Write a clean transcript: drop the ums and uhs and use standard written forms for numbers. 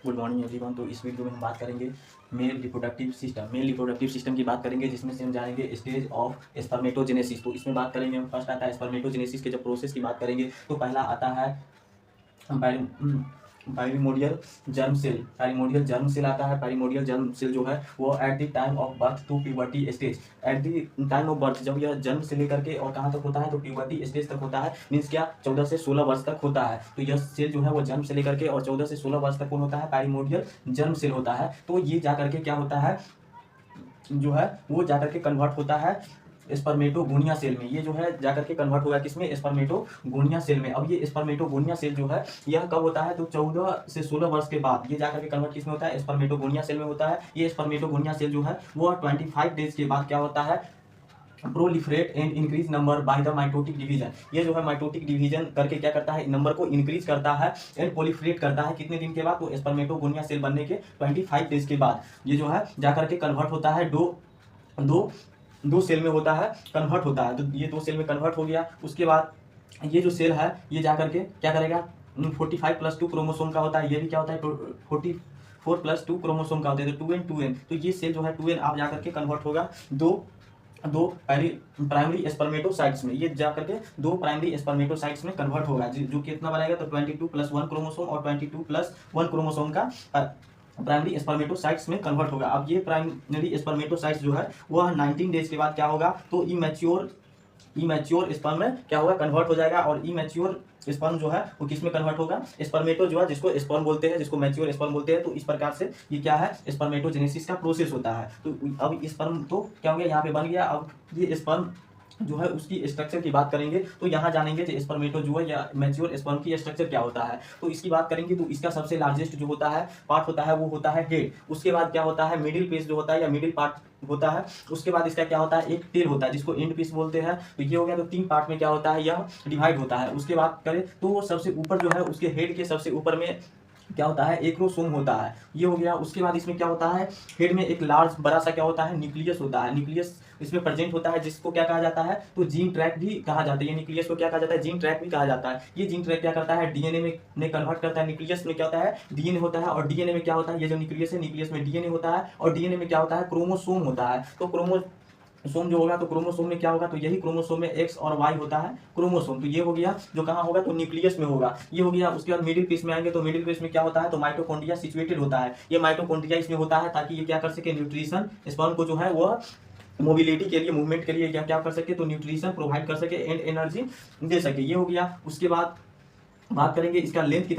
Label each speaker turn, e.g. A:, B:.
A: Good morning everyone. तो इस video में हम बात करेंगे मेल रिप्रोडक्टिव सिस्टम की बात करेंगे, जिसमें से हम जानेंगे स्टेज ऑफ स्पर्मेटोजेनेसिस। तो इसमें बात करेंगे हम, फर्स्ट आता है स्पर्मेटोजेनेसिस के जब प्रोसेस की बात करेंगे तो पहला आता है प्राइमोर्डियल जर्म सेल आता है। प्राइमोर्डियल जर्म सेल जो है वो at the time of birth to puberty stage, at the time of birth, जब यह जन्म से लेकर के और कहाँ तक होता है तो प्यूबर्टी स्टेज तक होता है, मीन्स क्या 14 से 16 वर्ष तक होता है। तो यह सेल जो है वो जन्म से लेकर के और 14 से 16 वर्ष तक कौन होता है, प्राइमोर्डियल जर्म सेल होता है। तो ये जाकर के क्या होता है, जो है वो जाकर के कन्वर्ट होता है स्पर्मेटोगोनिया सेल में। ये जो है जाकर के कन्वर्ट होगा किसमें, स्पर्मेटोगोनिया सेल में। अब ये स्पर्मेटोगोनिया सेल जो है यह कब होता है तो 14 से 16 वर्ष के बाद ये जाकर के कन्वर्ट किसमें होता है, स्पर्मेटोगोनिया सेल में होता है। ये स्पर्मेटोगोनिया सेल जो है वो 25 डेज के बाद क्या होता है, proliferate and increase number by the mitotic division. ये जो है माइटोटिक डिवीजन करके क्या करता है, नंबर को इंक्रीज करता है एंड प्रोलिफरेट करता है। कितने दिन के बाद, तो स्पर्मेटोगोनिया सेल बनने के 25 डेज के बाद ये जो है जाकर के कन्वर्ट होता है दो सेल में होता है, कन्वर्ट होता है। तो ये 2 सेल में कन्वर्ट हो गया। उसके बाद ये जो सेल है ये जाकर के क्या करेगा, 45+2 क्रोमोसोम का होता है। ये भी क्या होता है, 44+2 क्रोमोसोम का होता है, तो 2n। तो ये सेल जो है 2n आप जाकर के कन्वर्ट होगा दो प्राइमरी स्पर्मेटोसाइट्स में। ये जाकर के 2 प्राइमरी स्पर्मेटोसाइट्स में कन्वर्ट होगा, जो कितना बनाएगा तो 22+1 क्रोमोसोम और 22+1 क्रोमोसोम का प्राइमरी स्पर्मेटोसाइट्स में कन्वर्ट होगा। अब ये प्राइमरी स्पर्मेटोसाइट्स जो है वह 19 डेज के बाद क्या होगा, तो इमैच्योर स्पर्म में क्या होगा, कन्वर्ट हो जाएगा। और इमैच्योर स्पर्म जो है वो किस में कन्वर्ट होगा, स्पर्मेटो जो है जिसको स्पर्म बोलते हैं, जिसको मैच्योर स्पर्म बोलते हैं। तो इस प्रकार से ये क्या है, स्पर्मेटोजेनेसिस का प्रोसेस होता है। तो अब स्पर्म तो क्या हो गया, यहाँ पे बन गया। अब ये स्पर्म जो है उसकी स्ट्रक्चर की बात करेंगे तो यहाँ जानेंगे कि स्पर्मेटो जो है या मैच्योर स्पर्म की स्ट्रक्चर क्या होता है। तो इसकी बात करेंगे तो इसका सबसे लार्जेस्ट जो होता है पार्ट होता है वो होता है हेड। उसके बाद क्या होता है, मिडिल पीस जो होता है या मिडिल पार्ट होता है। उसके बाद इसका क्या होता है, एक टेल होता है जिसको एंड पीस बोलते हैं। तो ये हो गया, तो 3 पार्ट में क्या होता है, यह डिवाइड होता है। उसके बाद करें तो सबसे ऊपर जो है उसके हेड के सबसे ऊपर में क्या होता है, एक्रोसोम होता है। ये हो गया। उसके बाद इसमें क्या होता है, हेड में एक लार्ज बड़ा सा क्या होता है, न्यूक्लियस होता है। न्यूक्लियस इसमें प्रेजेंट होता है, जिसको क्या कहा जाता है, तो जीन ट्रैक भी कहा जाता है। ये न्यूक्लियस को क्या कहा जाता है, जीन ट्रैक भी कहा जाता है। ये जीन ट्रैक क्या करता है, डीएनए में कन्वर्ट करता है। न्यूक्लियस में क्या होता है, डीएनए होता है, और डीएनए में क्या होता है, ये जो न्यूक्लियस है, न्यूक्लियस में डीएनए होता है, और डीएनए में क्या होता है, क्रोमोसोम होता है। तो क्रोमोसोम जो होगा तो क्रोमोसोम में क्या होगा, तो यही क्रोमोसोम में एक्स और वाई होता है क्रोमोसोम। तो ये हो गया जो कहाँ होगा, तो न्यूक्लियस में होगा। ये हो गया। उसके बाद मिडिल पीस में आएंगे तो मिडिल पीस में क्या होता है, तो माइटोकॉन्ड्रिया सिचुएटेड होता है। ये माइटोकॉन्ड्रिया इसमें होता है ताकि ये क्या कर सके, न्यूट्रिशन स्पर्म को जो है वह मोबिलिटी के लिए, मूवमेंट के लिए क्या कर सके, तो न्यूट्रिशन प्रोवाइड कर सके एंड एनर्जी दे सके। ये हो गया। उसके बाद बात करेंगे इसका लेंथ कितना